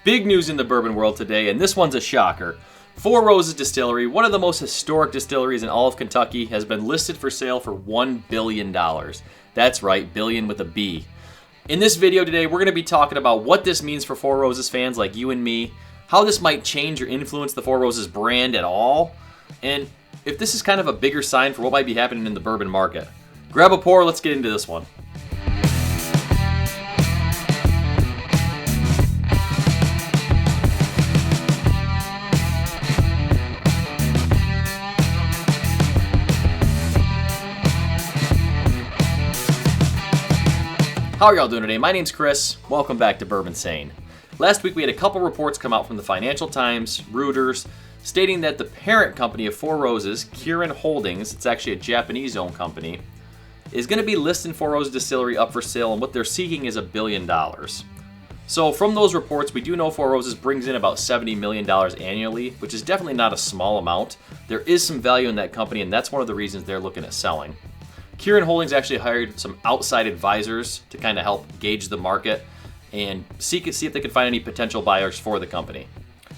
Big news in the bourbon world today, and this one's a shocker. Four Roses Distillery, one of the most historic distilleries in all of Kentucky, has been listed for sale for $1 billion. That's right, billion with a B. In this video today, we're going to be talking about what this means for Four Roses fans like you and me, how this might change or influence the Four Roses brand at all, and if this is kind of a bigger sign for what might be happening in the bourbon market. Grab a pour, let's get into this one. How are y'all doing today? My name's Chris. Welcome back to Bourbinsane. Last week we had a couple reports come out from the Financial Times, Reuters, stating that the parent company of Four Roses, Kirin Holdings, it's actually a Japanese-owned company, is going to be listing Four Roses Distillery up for sale, and what they're seeking is $1 billion. So from those reports, we do know Four Roses brings in about $70 million annually, which is definitely not a small amount. There is some value in that company, and that's one of the reasons they're looking at selling. Kirin Holdings actually hired some outside advisors to kind of help gauge the market and see if they can find any potential buyers for the company.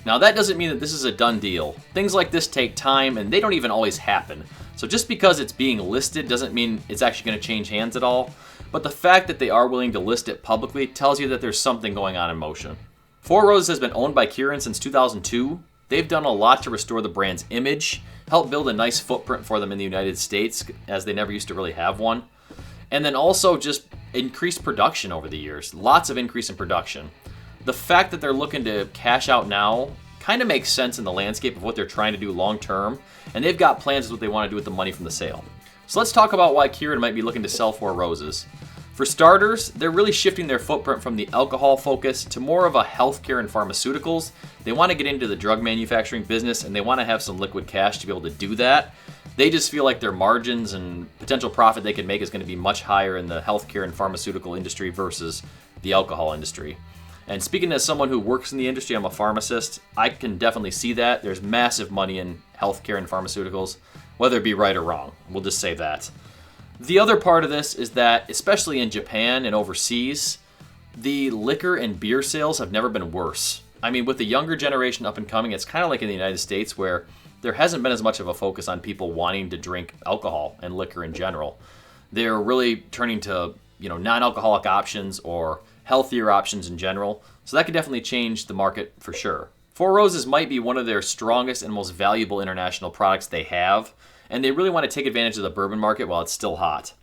Now that doesn't mean that this is a done deal. Things like this take time and they don't even always happen. So just because it's being listed doesn't mean it's actually going to change hands at all. But the fact that they are willing to list it publicly tells you that there's something going on in motion. Four Roses has been owned by Kirin since 2002. They've done a lot to restore the brand's image, help build a nice footprint for them in the United States, as they never used to really have one. And then also just increased production over the years. Lots of increase in production. The fact that they're looking to cash out now kind of makes sense in the landscape of what they're trying to do long term, and they've got plans of what they want to do with the money from the sale. So let's talk about why Kirin might be looking to sell Four Roses. For starters, they're really shifting their footprint from the alcohol focus to more of a healthcare and pharmaceuticals. They want to get into the drug manufacturing business, and they want to have some liquid cash to be able to do that. They just feel like their margins and potential profit they can make is going to be much higher in the healthcare and pharmaceutical industry versus the alcohol industry. And speaking as someone who works in the industry, I'm a pharmacist, I can definitely see that. There's massive money in healthcare and pharmaceuticals, whether it be right or wrong. We'll just say that. The other part of this is that, especially in Japan and overseas, the liquor and beer sales have never been worse. I mean, with the younger generation up and coming, it's kind of like in the United States where there hasn't been as much of a focus on people wanting to drink alcohol and liquor in general. They're really turning to, non-alcoholic options or healthier options in general. So that could definitely change the market for sure. Four Roses might be one of their strongest and most valuable international products they have, and they really want to take advantage of the bourbon market while it's still hot.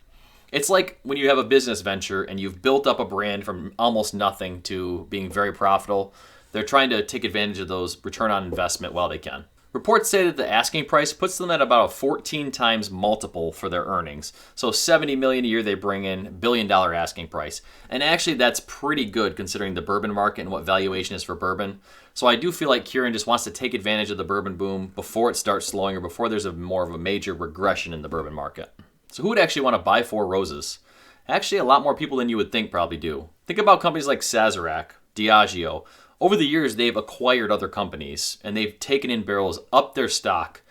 It's like when you have a business venture and you've built up a brand from almost nothing to being very profitable. They're trying to take advantage of those return on investment while they can. Reports say that the asking price puts them at about a 14 times multiple for their earnings. So $70 million a year they bring in, $1 billion asking price. And actually that's pretty good considering the bourbon market and what valuation is for bourbon. So I do feel like Kirin just wants to take advantage of the bourbon boom before it starts slowing or before there's more of a major regression in the bourbon market. So who would actually want to buy Four Roses? Actually, a lot more people than you would think probably do. Think about companies like Sazerac, Diageo. Over the years, they've acquired other companies, and they've taken in barrels up their stock.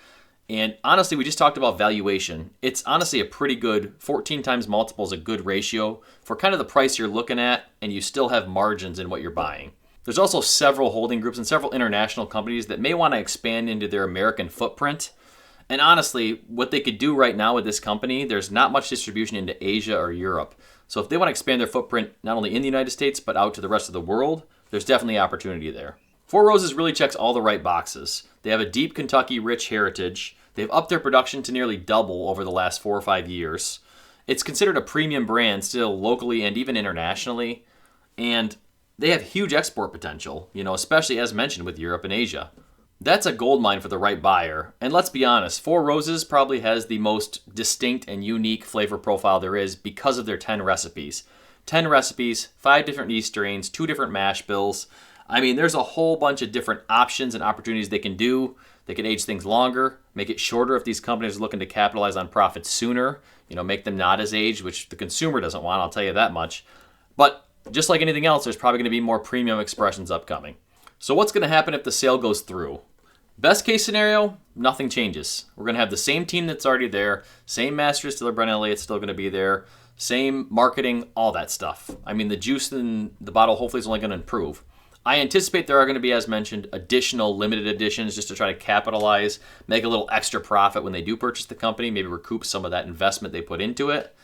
And honestly, we just talked about valuation. It's honestly a pretty good 14 times multiple is a good ratio for kind of the price you're looking at, and you still have margins in what you're buying. There's also several holding groups and several international companies that may want to expand into their American footprint. And honestly, what they could do right now with this company, there's not much distribution into Asia or Europe. So if they want to expand their footprint not only in the United States, but out to the rest of the world, there's definitely opportunity there. Four Roses really checks all the right boxes. They have a deep Kentucky rich heritage. They've upped their production to nearly double over the last 4 or 5 years. It's considered a premium brand still locally and even internationally. And they have huge export potential, especially as mentioned with Europe and Asia. That's a goldmine for the right buyer. And let's be honest, Four Roses probably has the most distinct and unique flavor profile there is because of their 10 recipes. 10 recipes, 5 different yeast strains, 2 different mash bills. I mean, there's a whole bunch of different options and opportunities they can do. They can age things longer, make it shorter if these companies are looking to capitalize on profits sooner, make them not as aged, which the consumer doesn't want, I'll tell you that much. But just like anything else, there's probably going to be more premium expressions upcoming. So what's going to happen if the sale goes through? Best case scenario, nothing changes. We're going to have the same team that's already there, same master distiller Brent Elliott's still going to be there, same marketing, all that stuff. I mean, the juice in the bottle hopefully is only going to improve. I anticipate there are going to be, as mentioned, additional limited editions just to try to capitalize, make a little extra profit when they do purchase the company, maybe recoup some of that investment they put into it.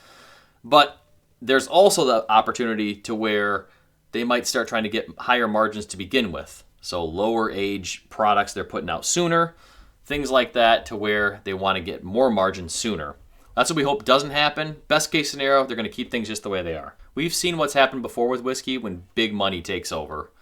But there's also the opportunity to where they might start trying to get higher margins to begin with. So lower age products they're putting out sooner, things like that, to where they want to get more margin sooner. That's what we hope doesn't happen. Best case scenario, they're going to keep things just the way they are. We've seen what's happened before with whiskey when big money takes over.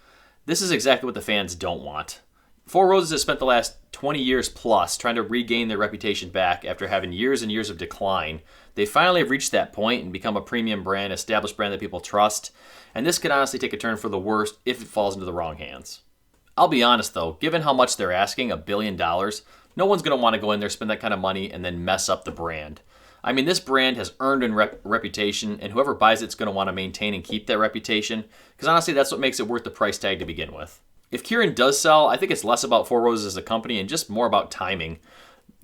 This is exactly what the fans don't want. Four Roses has spent the last 20 years plus trying to regain their reputation back after having years and years of decline. They finally have reached that point and become a premium brand, established brand that people trust. And this could honestly take a turn for the worst if it falls into the wrong hands. I'll be honest though, given how much they're asking, $1 billion, no one's going to want to go in there, spend that kind of money, and then mess up the brand. I mean, this brand has earned a reputation, and whoever buys it's going to want to maintain and keep that reputation, because honestly, that's what makes it worth the price tag to begin with. If Kirin does sell, I think it's less about Four Roses as a company and just more about timing.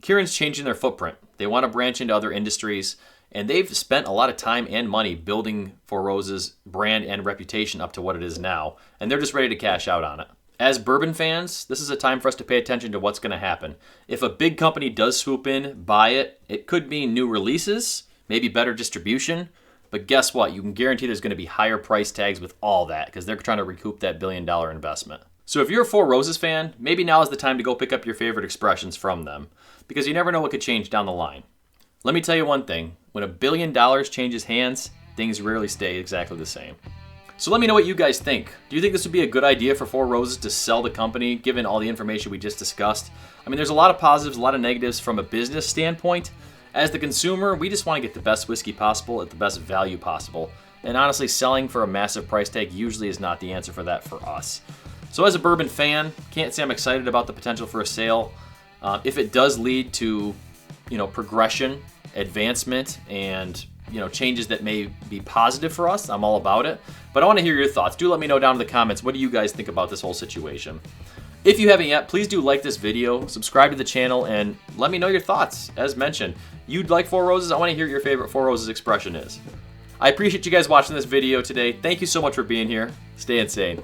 Kirin's changing their footprint. They want to branch into other industries, and they've spent a lot of time and money building Four Roses' brand and reputation up to what it is now, and they're just ready to cash out on it. As bourbon fans, this is a time for us to pay attention to what's going to happen. If a big company does swoop in, buy it, it could mean new releases, maybe better distribution, but guess what? You can guarantee there's going to be higher price tags with all that because they're trying to recoup that $1 billion investment. So if you're a Four Roses fan, maybe now is the time to go pick up your favorite expressions from them because you never know what could change down the line. Let me tell you one thing, when $1 billion changes hands, things rarely stay exactly the same. So let me know what you guys think. Do you think this would be a good idea for Four Roses to sell the company, given all the information we just discussed? I mean, there's a lot of positives, a lot of negatives from a business standpoint. As the consumer, we just want to get the best whiskey possible at the best value possible. And honestly, selling for a massive price tag usually is not the answer for that for us. So as a bourbon fan, can't say I'm excited about the potential for a sale. If it does lead to, progression, advancement, and changes that may be positive for us, I'm all about it. But I want to hear your thoughts. Do let me know down in the comments, what do you guys think about this whole situation? If you haven't yet, please do like this video, subscribe to the channel, and let me know your thoughts. As mentioned, you'd like Four Roses? I want to hear your favorite Four Roses expression is. I appreciate you guys watching this video today. Thank you so much for being here. Stay insane.